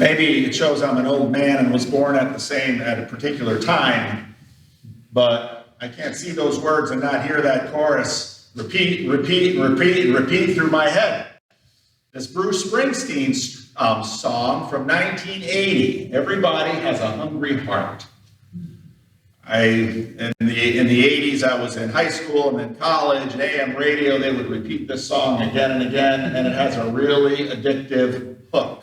Maybe it shows I'm an old man and was born at a particular time, but I can't see those words and not hear that chorus repeat, repeat, repeat, repeat through my head. This Bruce Springsteen song from 1980, Everybody Has a Hungry Heart. In the 80s, I was in high school and then college, and AM radio, they would repeat this song again and again, and it has a really addictive hook.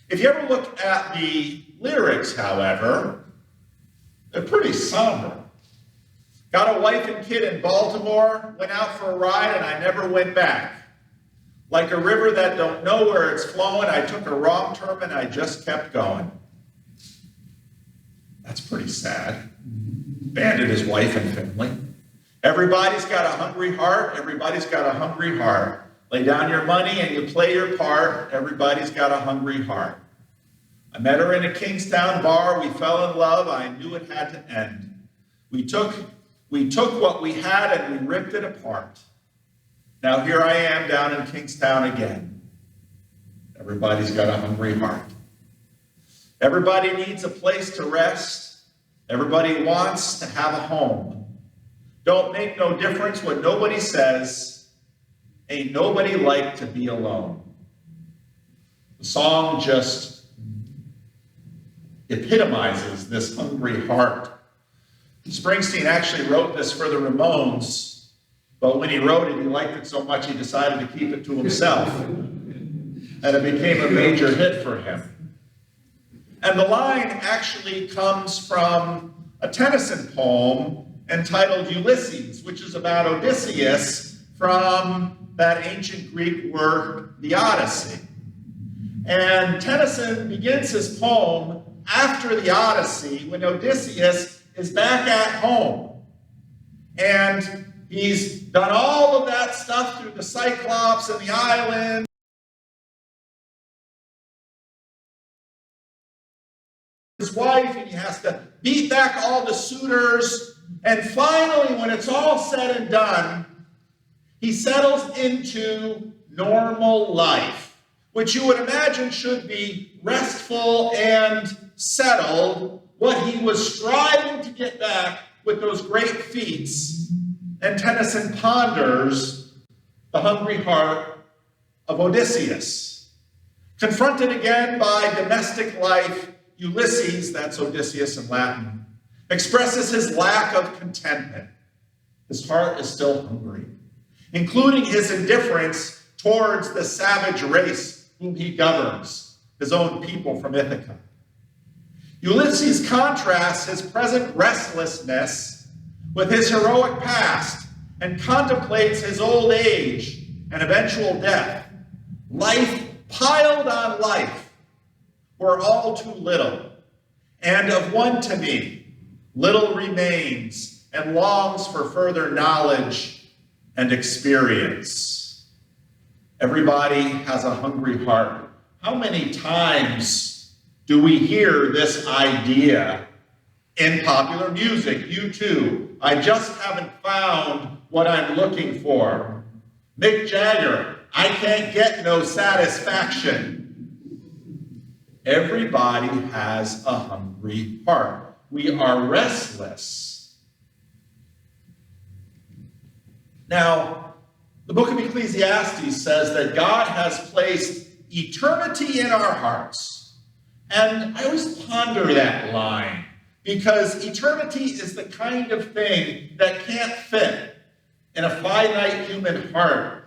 If you ever look at the lyrics, however, they're pretty somber. Got a wife and kid in Baltimore, went out for a ride, and I never went back. Like a river that don't know where it's flowing, I took a wrong turn and I just kept going. That's pretty sad. Abandoned his wife and family. Everybody's got a hungry heart. Everybody's got a hungry heart. Lay down your money and you play your part. Everybody's got a hungry heart. I met her in a Kingstown bar. We fell in love. I knew it had to end. We took what we had and we ripped it apart. Now here I am down in Kingstown again. Everybody's got a hungry heart. Everybody needs a place to rest. Everybody wants to have a home. Don't make no difference what nobody says. Ain't nobody like to be alone. The song just epitomizes this hungry heart. Springsteen actually wrote this for the Ramones, but when he wrote it, he liked it so much he decided to keep it to himself. And it became a major hit for him. And the line actually comes from a Tennyson poem entitled Ulysses, which is about Odysseus from that ancient Greek work, the Odyssey. And Tennyson begins his poem after the Odyssey when Odysseus is back at home. And he's done all of that stuff through the Cyclops and the island. His wife, and he has to beat back all the suitors. And finally, when it's all said and done, he settles into normal life, which you would imagine should be restful and settled, what he was striving to get back with those great feats. And Tennyson ponders the hungry heart of Odysseus. Confronted again by domestic life, Ulysses, that's Odysseus in Latin, expresses his lack of contentment. His heart is still hungry, including his indifference towards the savage race whom he governs, his own people from Ithaca. Ulysses contrasts his present restlessness with his heroic past and contemplates his old age and eventual death. Life piled on life were all too little, and of one to me, little remains and longs for further knowledge and experience. Everybody has a hungry heart. How many times do we hear this idea in popular music? You too. I just haven't found what I'm looking for. Mick Jagger, I can't get no satisfaction. Everybody has a hungry heart. We are restless. Now, the book of Ecclesiastes says that God has placed eternity in our hearts. And I always ponder that line, because eternity is the kind of thing that can't fit in a finite human heart.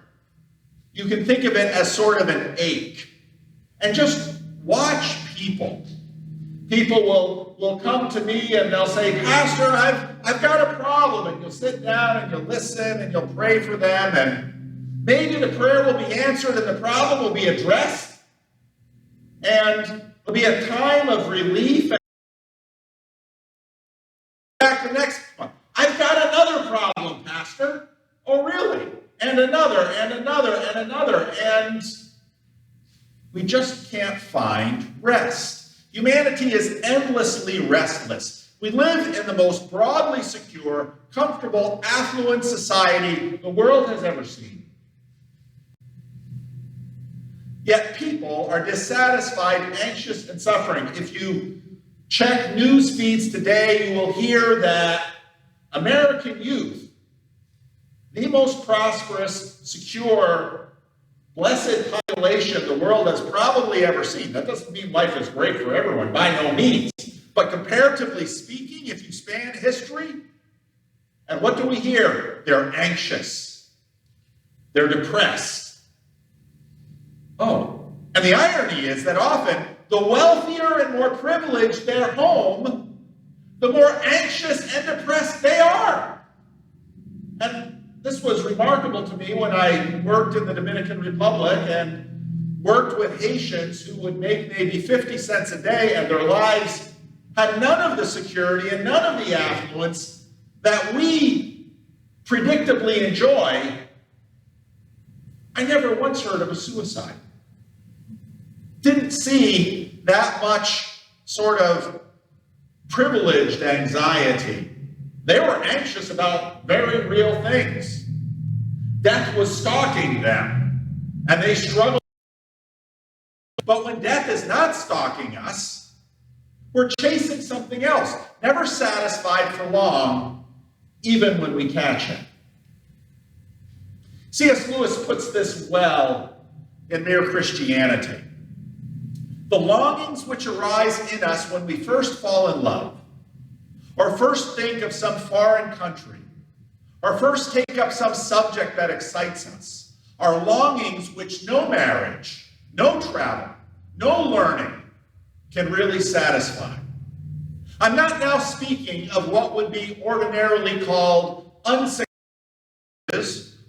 You can think of it as sort of an ache. And just watch people. People will come to me and they'll say, Pastor, I've got a problem. And you'll sit down and you'll listen and you'll pray for them. And maybe the prayer will be answered and the problem will be addressed. And it'll be a time of relief. And back the next one. I've got another problem, Pastor. Oh, really? And another, and another, and another. And we just can't find rest. Humanity is endlessly restless. We live in the most broadly secure, comfortable, affluent society the world has ever seen. Yet people are dissatisfied, anxious, and suffering. If you check news feeds today, you will hear that American youth, the most prosperous, secure, blessed population the world has probably ever seen. That doesn't mean life is great for everyone, by no means. But comparatively speaking, if you span history, and what do we hear? They're anxious. They're depressed. Oh, and the irony is that often the wealthier and more privileged their home, the more anxious and depressed they are. And this was remarkable to me when I worked in the Dominican Republic and worked with Haitians who would make maybe 50 cents a day, and their lives had none of the security and none of the affluence that we predictably enjoy. I never once heard of a suicide. Didn't see that much sort of privileged anxiety. They were anxious about very real things. Death was stalking them, and they struggled. But when death is not stalking us, we're chasing something else, never satisfied for long, even when we catch it. C.S. Lewis puts this well in Mere Christianity. The longings which arise in us when we first fall in love, or first think of some foreign country, or first take up some subject that excites us, are longings which no marriage, no travel, no learning can really satisfy. I'm not now speaking of what would be ordinarily called unsuccessful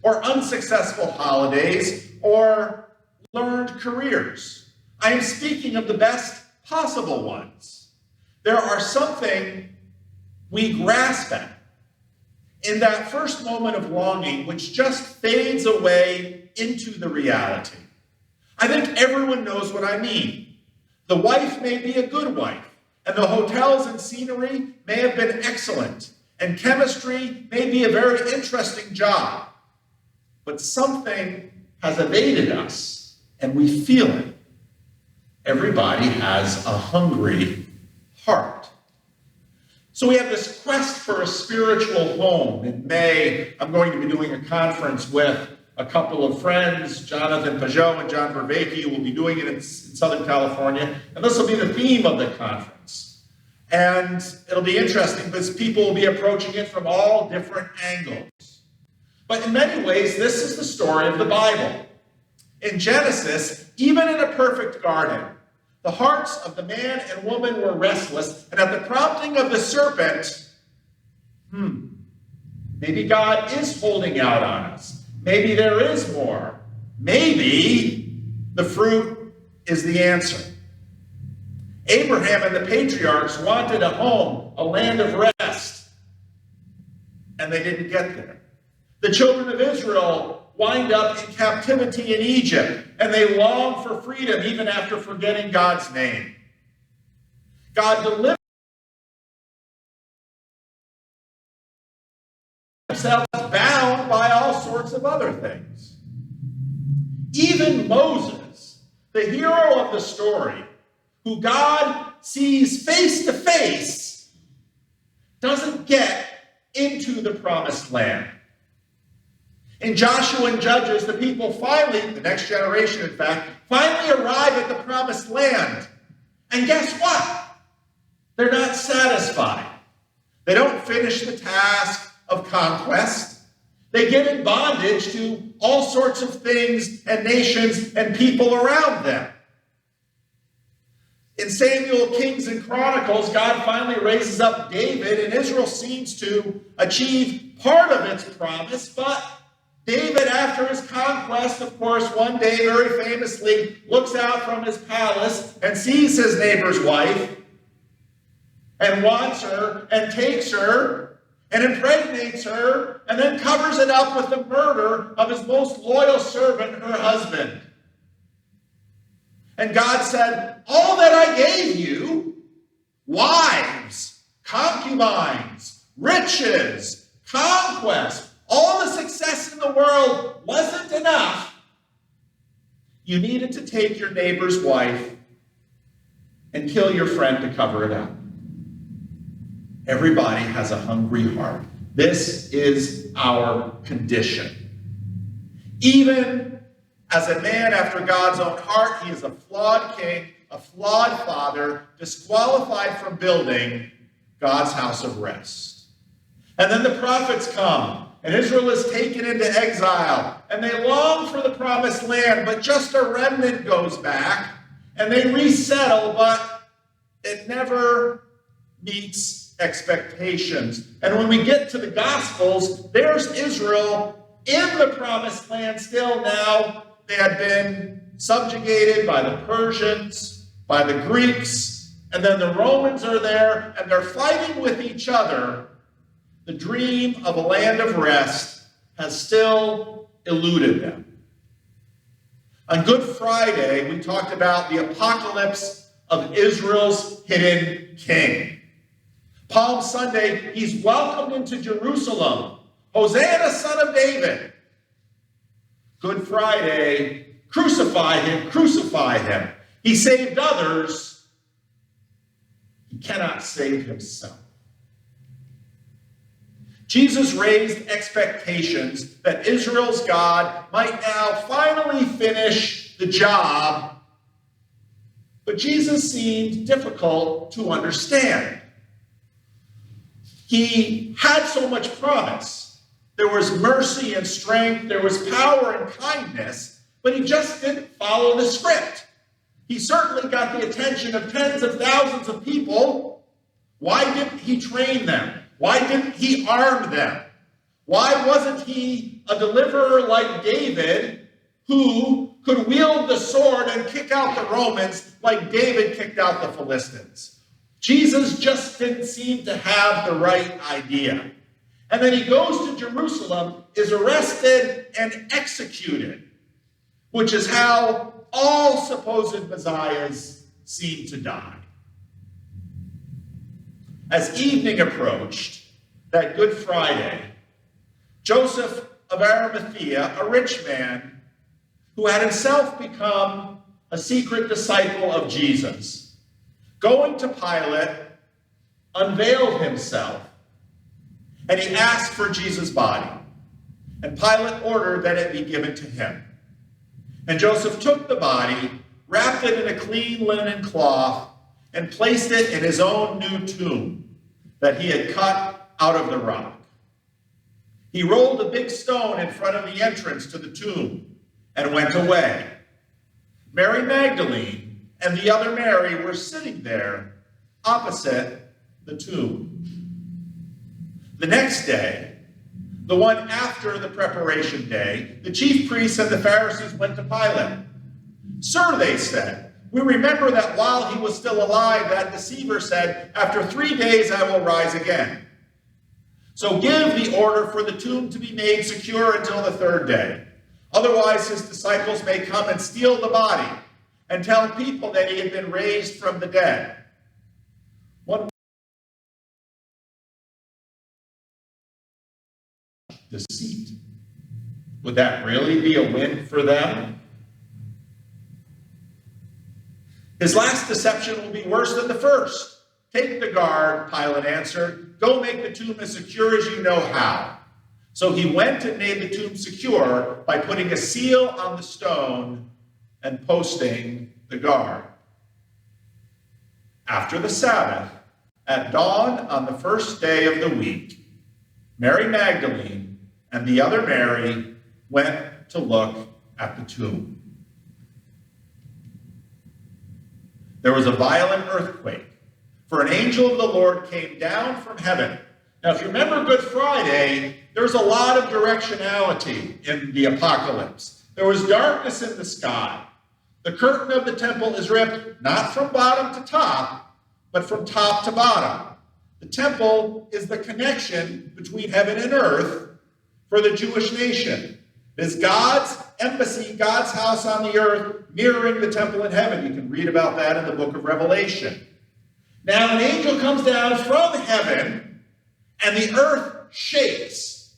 or unsuccessful holidays or learned careers. I am speaking of the best possible ones. There are something we grasp at in that first moment of longing which just fades away into the reality. I think everyone knows what I mean. The wife may be a good wife, and the hotels and scenery may have been excellent, and chemistry may be a very interesting job. But something has evaded us, and we feel it. Everybody has a hungry heart. So we have this quest for a spiritual home. In May, I'm going to be doing a conference with a couple of friends, Jonathan Pajot and John Vervaeke. We'll be doing it in Southern California, and this will be the theme of the conference. And it'll be interesting because people will be approaching it from all different angles. But in many ways, this is the story of the Bible. In Genesis, even in a perfect garden, the hearts of the man and woman were restless, and at the prompting of the serpent, maybe God is holding out on us. Maybe there is more. Maybe the fruit is the answer. Abraham and the patriarchs wanted a home, a land of rest, and they didn't get there. The children of Israel wind up in captivity in Egypt, and they long for freedom even after forgetting God's name. God delivered themselves bound by all sorts of other things. Even Moses, the hero of the story, who God sees face to face, doesn't get into the promised land. In Joshua and Judges, the people finally, the next generation in fact, finally arrive at the promised land. And guess what? They're not satisfied. They don't finish the task of conquest. They get in bondage to all sorts of things and nations and people around them. In Samuel, Kings, and Chronicles, God finally raises up David, and Israel seems to achieve part of its promise, but David, after his conquest, of course, one day very famously looks out from his palace and sees his neighbor's wife and wants her and takes her and impregnates her and then covers it up with the murder of his most loyal servant, her husband. And God said, all that I gave you, wives, concubines, riches, conquest, all the success in the world wasn't enough. you needed to take your neighbor's wife and kill your friend to cover it up. Everybody has a hungry heart. This is our condition. Even as a man after God's own heart, he is a flawed king, a flawed father, disqualified from building God's house of rest. And then the prophets come, and Israel is taken into exile, and they long for the promised land, but just a remnant goes back, and they resettle, but it never meets expectations. And when we get to the Gospels, there's Israel in the promised land still. Now they had been subjugated by the Persians, by the Greeks, and then the Romans are there, and they're fighting with each other. The dream of a land of rest has still eluded them. On Good Friday, we talked about the apocalypse of Israel's hidden king. Palm Sunday, he's welcomed into Jerusalem. Hosanna, son of David. Good Friday, crucify him, crucify him. He saved others. He cannot save himself. Jesus raised expectations that Israel's God might now finally finish the job, but Jesus seemed difficult to understand. He had so much promise. There was mercy and strength, there was power and kindness, but he just didn't follow the script. He certainly got the attention of tens of thousands of people. Why didn't he train them? Why didn't he arm them? Why wasn't he a deliverer like David who could wield the sword and kick out the Romans like David kicked out the Philistines? Jesus just didn't seem to have the right idea. And then he goes to Jerusalem, is arrested and executed, which is how all supposed messiahs seem to die. As evening approached, that Good Friday, Joseph of Arimathea, a rich man who had himself become a secret disciple of Jesus, going to Pilate, unveiled himself, and he asked for Jesus' body. And Pilate ordered that it be given to him. And Joseph took the body, wrapped it in a clean linen cloth, and placed it in his own new tomb that he had cut out of the rock. He rolled a big stone in front of the entrance to the tomb and went away. Mary Magdalene and the other Mary were sitting there opposite the tomb. The next day, the one after the preparation day, the chief priests and the Pharisees went to Pilate. "Sir," they said, "we remember that while he was still alive, that deceiver said, 'After 3 days I will rise again.' So give the order for the tomb to be made secure until the 3rd day. Otherwise his disciples may come and steal the body and tell people that he had been raised from the dead." One deceit. Would that really be a win for them? His last deception will be worse than the first. "Take the guard," Pilate answered. "Go make the tomb as secure as you know how." So he went and made the tomb secure by putting a seal on the stone and posting the guard. After the Sabbath, at dawn on the 1st day of the week, Mary Magdalene and the other Mary went to look at the tomb. There was a violent earthquake, for an angel of the Lord came down from heaven. Now, if you remember Good Friday, there's a lot of directionality in the apocalypse. There was darkness in the sky. The curtain of the temple is ripped not from bottom to top, but from top to bottom. The temple is the connection between heaven and earth for the Jewish nation. It is God's embassy, God's house on the earth, mirroring the temple in heaven. You can read about that in the book of Revelation. Now an angel comes down from heaven, and the earth shakes.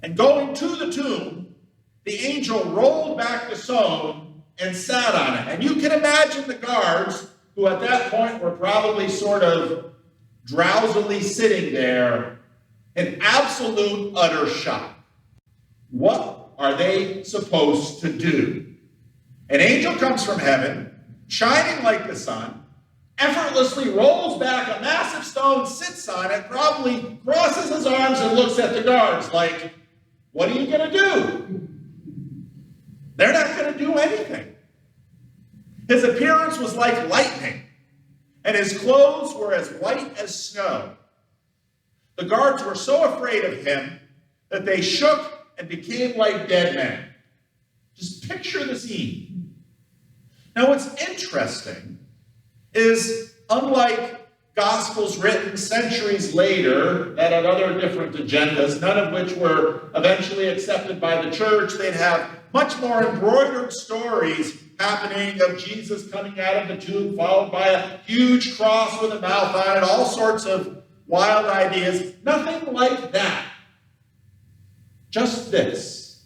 And going to the tomb the angel rolled back the stone and sat on it. And you can imagine the guards, who at that point were probably sort of drowsily sitting there in absolute utter shock. What are they supposed to do? An angel comes from heaven, shining like the sun, effortlessly rolls back a massive stone, sits on it, probably crosses his arms and looks at the guards like, what are you going to do? They're not going to do anything. His appearance was like lightning, and his clothes were as white as snow. The guards were so afraid of him that they shook and became like dead men. Just picture the scene. Now, what's interesting is, unlike Gospels written centuries later that had other different agendas, none of which were eventually accepted by the church, they'd have much more embroidered stories happening of Jesus coming out of the tomb, followed by a huge cross with a mouth on it, all sorts of wild ideas. Nothing like that. Just this.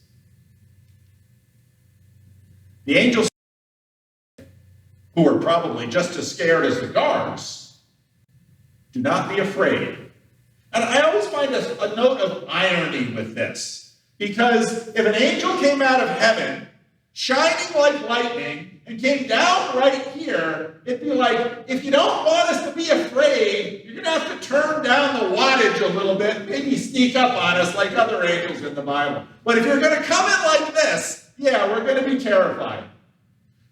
The angels, who were probably just as scared as the guards, do not be afraid. And I always find a note of irony with this, because if an angel came out of heaven, shining like lightning, and came down right here, it'd be like, if you don't want us to be afraid, you're going to have to turn down the wattage a little bit, maybe sneak up on us like other angels in the Bible. But if you're going to come in like this, yeah, we're going to be terrified.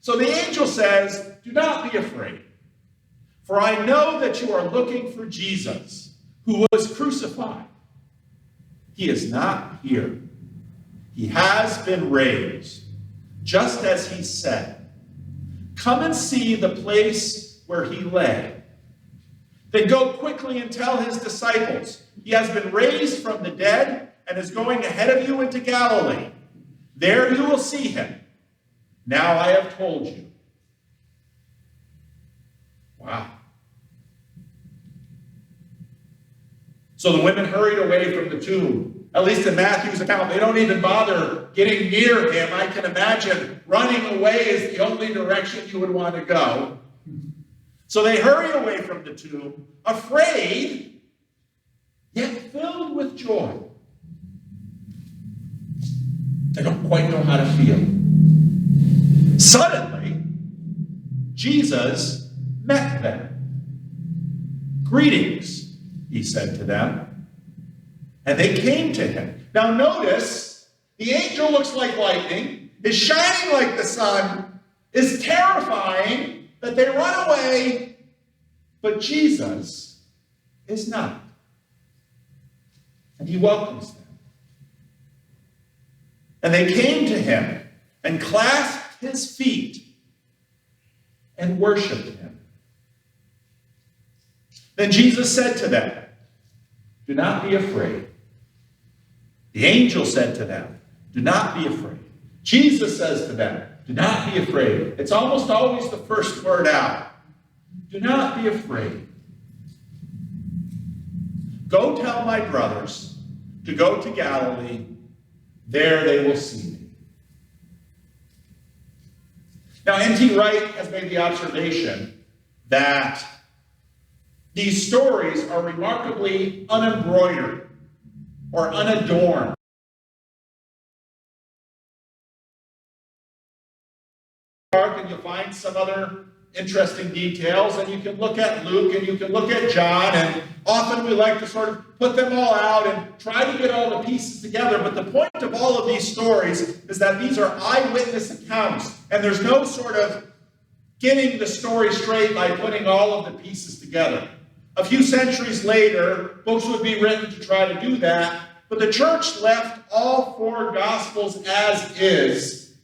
So the angel says, do not be afraid, for I know that you are looking for Jesus, who was crucified. He is not here. He has been raised, just as he said. Come and see the place where he lay. Then go quickly and tell his disciples, he has been raised from the dead and is going ahead of you into Galilee. There you will see him. Now I have told you. Wow. So the women hurried away from the tomb. At least in Matthew's account, they don't even bother getting near him. I can imagine running away is the only direction you would want to go. So they hurry away from the tomb, afraid, yet filled with joy. They don't quite know how to feel. Suddenly, Jesus met them. Greetings, he said to them. And they came to him. Now notice, the angel looks like lightning, is shining like the sun, is terrifying, that they run away, but Jesus is not. And he welcomes them. And they came to him and clasped his feet and worshiped him. Then Jesus said to them, do not be afraid. The angel said to them, do not be afraid. Jesus says to them, do not be afraid. It's almost always the first word out. Do not be afraid. Go tell my brothers to go to Galilee. There they will see me. Now, N.T. Wright has made the observation that these stories are remarkably unembroidered or unadorned. And you'll find some other interesting details, and you can look at Luke and you can look at John, and often we like to sort of put them all out and try to get all the pieces together, but the point of all of these stories is that these are eyewitness accounts, and there's no sort of getting the story straight by putting all of the pieces together. A few centuries later, books would be written to try to do that, but the church left all four Gospels as is,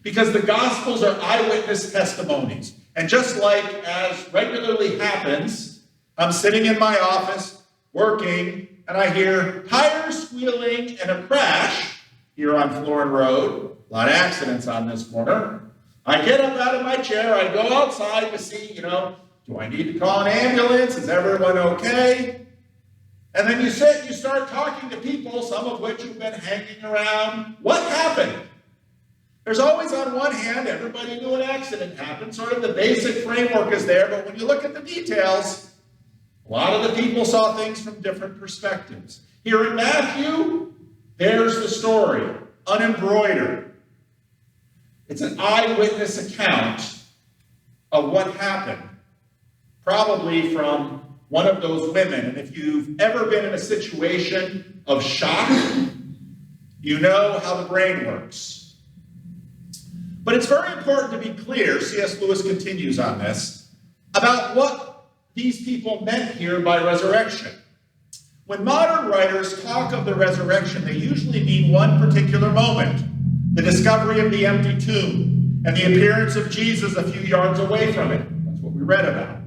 because the Gospels are eyewitness testimonies. And just like as regularly happens, I'm sitting in my office, working, and I hear tires squealing and a crash here on Florin Road. A lot of accidents on this corner. I get up out of my chair, I go outside to see, do I need to call an ambulance? Is everyone okay? And then you start talking to people, some of which have been hanging around. What happened? There's always, on one hand, everybody knew an accident happened. Sort of the basic framework is there, but when you look at the details, a lot of the people saw things from different perspectives. Here in Matthew, there's the story, unembroidered. It's an eyewitness account of what happened, probably from one of those women. And if you've ever been in a situation of shock, you know how the brain works. But it's very important to be clear, C.S. Lewis continues on this, about what these people meant here by resurrection. When modern writers talk of the resurrection, they usually mean one particular moment, the discovery of the empty tomb and the appearance of Jesus a few yards away from it. That's what we read about.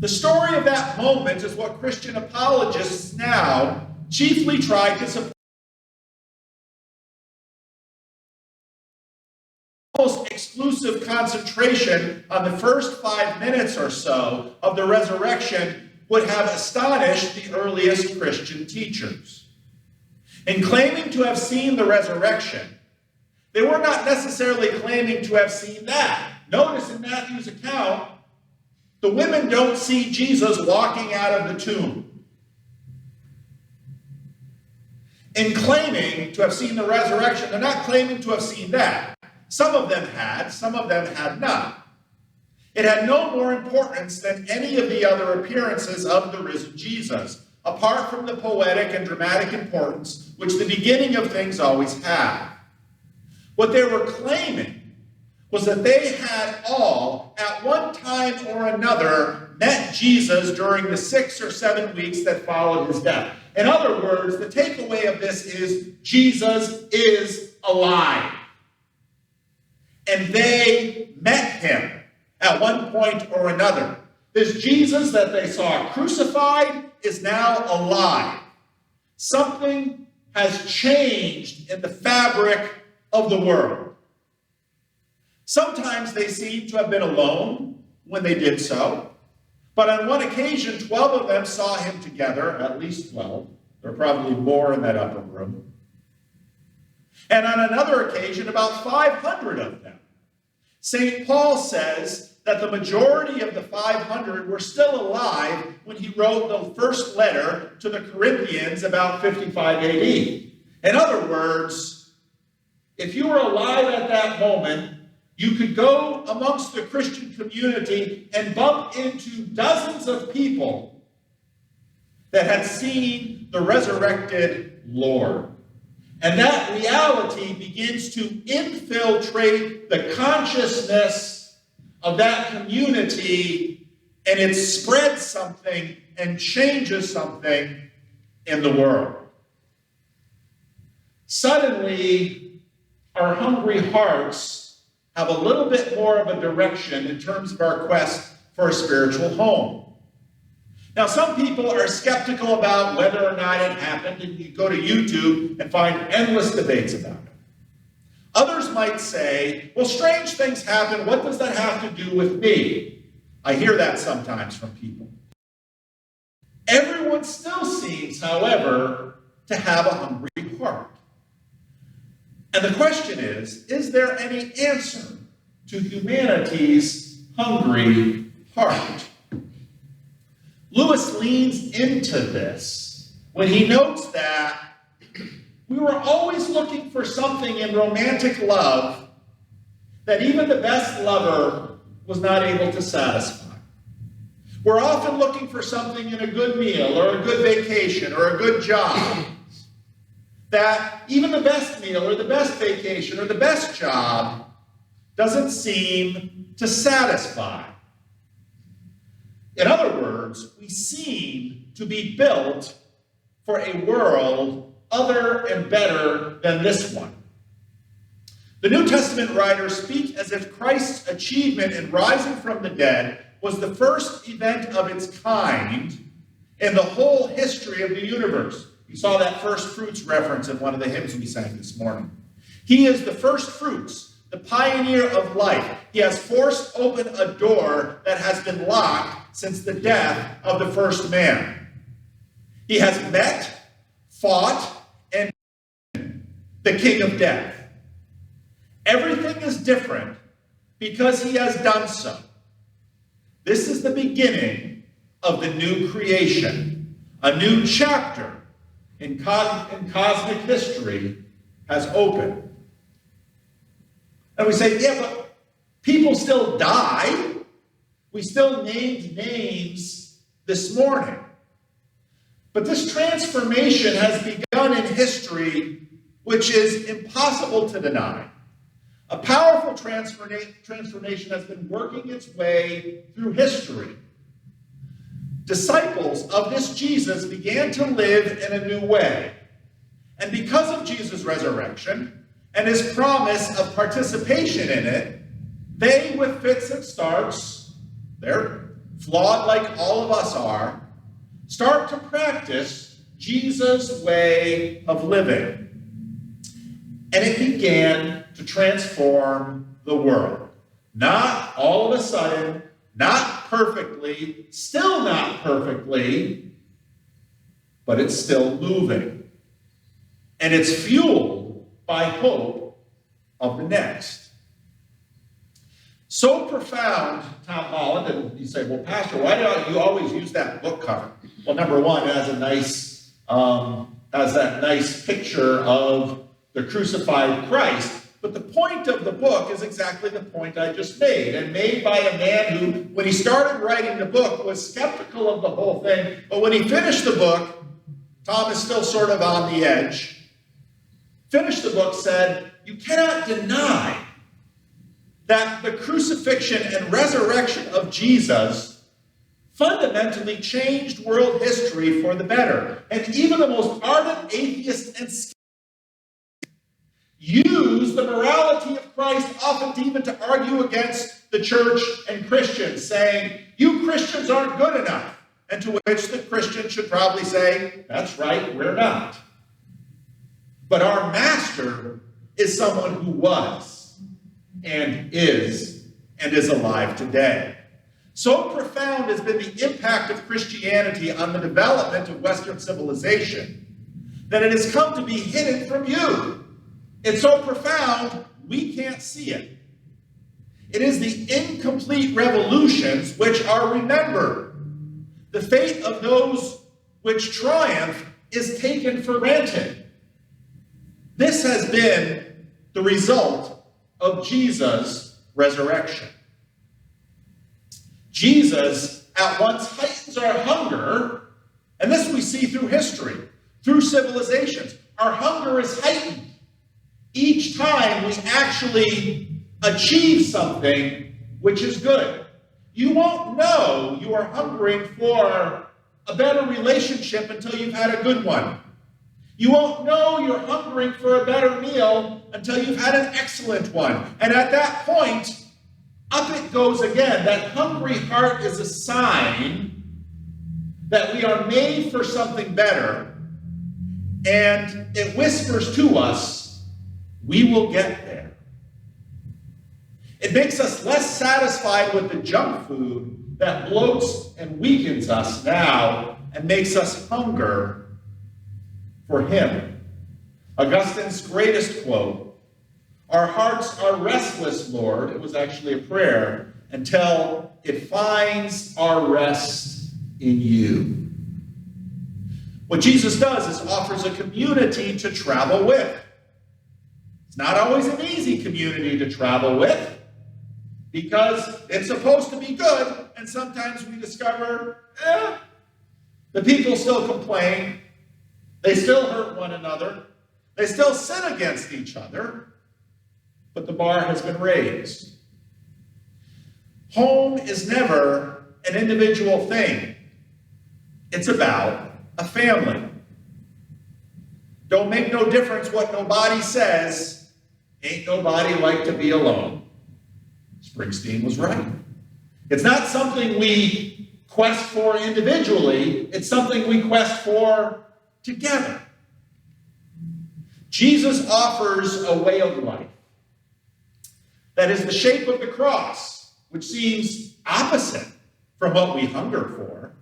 The story of that moment is what Christian apologists now chiefly try to support. Almost exclusive concentration on the first 5 minutes or so of the resurrection would have astonished the earliest Christian teachers. In claiming to have seen the resurrection, they were not necessarily claiming to have seen that. Notice in Matthew's account, the women don't see Jesus walking out of the tomb. In claiming to have seen the resurrection, they're not claiming to have seen that. Some of them had, some of them had not. It had no more importance than any of the other appearances of the risen Jesus, apart from the poetic and dramatic importance which the beginning of things always have. What they were claiming was that they had all, at one time or another, met Jesus during the 6 or 7 weeks that followed his death. In other words, the takeaway of this is Jesus is alive. And they met him at one point or another. This Jesus that they saw crucified is now alive. Something has changed in the fabric of the world. Sometimes they seem to have been alone when they did so. But on one occasion, 12 of them saw him together, at least 12. There were probably more in that upper room. And on another occasion, about 500 of them. St. Paul says that the majority of the 500 were still alive when he wrote the first letter to the Corinthians about 55 AD. In other words, if you were alive at that moment, you could go amongst the Christian community and bump into dozens of people that had seen the resurrected Lord. And that reality begins to infiltrate the consciousness of that community, and it spreads something and changes something in the world. Suddenly, our hungry hearts have a little bit more of a direction in terms of our quest for a spiritual home. Now, some people are skeptical about whether or not it happened, and you go to YouTube and find endless debates about it. Others might say, well, strange things happen. What does that have to do with me? I hear that sometimes from people. Everyone still seems, however, to have a hungry heart. And the question is there any answer to humanity's hungry heart? Lewis leans into this when he notes that we were always looking for something in romantic love that even the best lover was not able to satisfy. We're often looking for something in a good meal or a good vacation or a good job that even the best meal or the best vacation or the best job doesn't seem to satisfy. In other words, we seem to be built for a world other and better than this one. The New Testament writers speak as if Christ's achievement in rising from the dead was the first event of its kind in the whole history of the universe. You saw that first fruits reference in one of the hymns we sang this morning. He is the first fruits, the pioneer of life. He has forced open a door that has been locked since the death of the first man. He has met, fought, and the king of death. Everything is different because he has done so. This is the beginning of the new creation. A new chapter in cosmic history has opened. And we say, yeah, but people still die. We still named names this morning. But this transformation has begun in history, which is impossible to deny. A powerful transformation has been working its way through history. Disciples of this Jesus began to live in a new way. And because of Jesus' resurrection and his promise of participation in it, they, with fits and starts, they're flawed like all of us are, start to practice Jesus' way of living. And it began to transform the world. Not all of a sudden, not perfectly, still not perfectly, but it's still moving. And it's fueled by hope of the next. So profound, Tom Holland, and you say, well, Pastor, why do you always use that book cover? Well, number one, it has that nice picture of the crucified Christ. But the point of the book is exactly the point I just made, and made by a man who, when he started writing the book, was skeptical of the whole thing. But when he finished the book, Tom is still sort of on the edge. Finished the book, said, you cannot deny that the crucifixion and resurrection of Jesus fundamentally changed world history for the better. And even the most ardent atheists and skeptics use the morality of Christ often even to argue against the church and Christians, saying, you Christians aren't good enough. And to which the Christian should probably say, that's right, we're not. But our master is someone who was and is alive today. So profound has been the impact of Christianity on the development of Western civilization that it has come to be hidden from you. It's so profound, we can't see it. It is the incomplete revolutions which are remembered. The fate of those which triumph is taken for granted. This has been the result of Jesus' resurrection. Jesus at once heightens our hunger, and this we see through history, through civilizations. Our hunger is heightened each time we actually achieve something which is good. You won't know you are hungering for a better relationship until you've had a good one. You won't know you're hungering for a better meal until you've had an excellent one. And at that point, up it goes again. That hungry heart is a sign that we are made for something better. And it whispers to us, we will get there. It makes us less satisfied with the junk food that bloats and weakens us now and makes us hunger for him. Augustine's greatest quote, our hearts are restless, Lord, it was actually a prayer, until it finds our rest in you. What Jesus does is offers a community to travel with. It's not always an easy community to travel with because it's supposed to be good, and sometimes we discover, the people still complain, they still hurt one another, they still sin against each other, but the bar has been raised. Home is never an individual thing. It's about a family. Don't make no difference what nobody says. Ain't nobody like to be alone. Springsteen was right. It's not something we quest for individually. It's something we quest for together. Jesus offers a way of life that is the shape of the cross, which seems opposite from what we hunger for.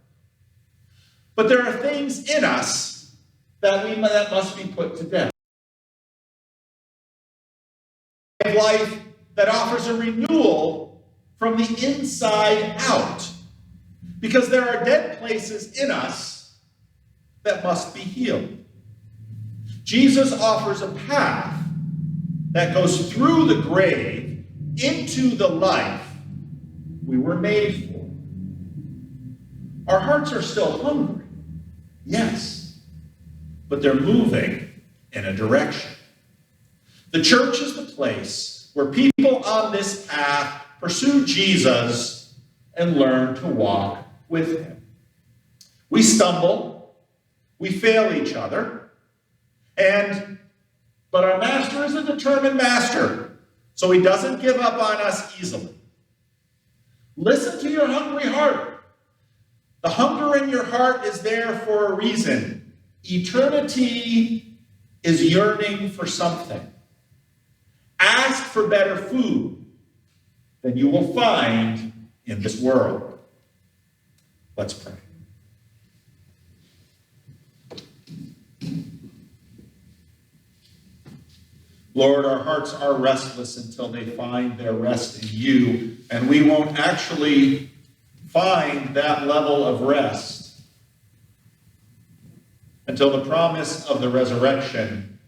But there are things in us that must be put to death. of life that offers a renewal from the inside out. Because there are dead places in us that must be healed. Jesus offers a path that goes through the grave into the life we were made for. Our hearts are still hungry, yes, but they're moving in a direction. The church is the place where people on this path pursue Jesus and learn to walk with him. We stumble, we fail each other, but our master is a determined master, so he doesn't give up on us easily. Listen to your hungry heart. The hunger in your heart is there for a reason. Eternity is yearning for something. Ask for better food than you will find in this world. Let's pray. Lord, our hearts are restless until they find their rest in you, and we won't actually find that level of rest until the promise of the resurrection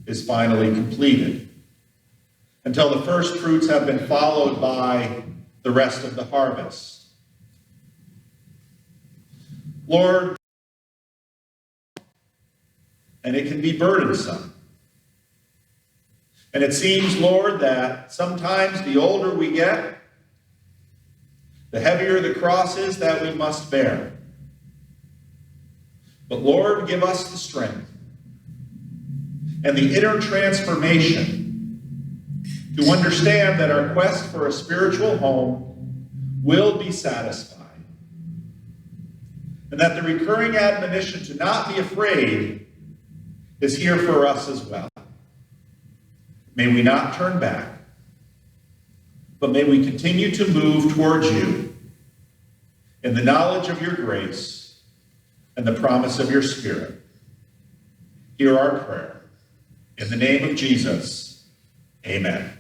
is finally completed, until the first fruits have been followed by the rest of the harvest. Lord, and it can be burdensome. And it seems, Lord, that sometimes the older we get, the heavier the cross is that we must bear. But Lord, give us the strength and the inner transformation to understand that our quest for a spiritual home will be satisfied. And that the recurring admonition to not be afraid is here for us as well. May we not turn back, but may we continue to move towards you in the knowledge of your grace and the promise of your Spirit. Hear our prayer. In the name of Jesus, amen.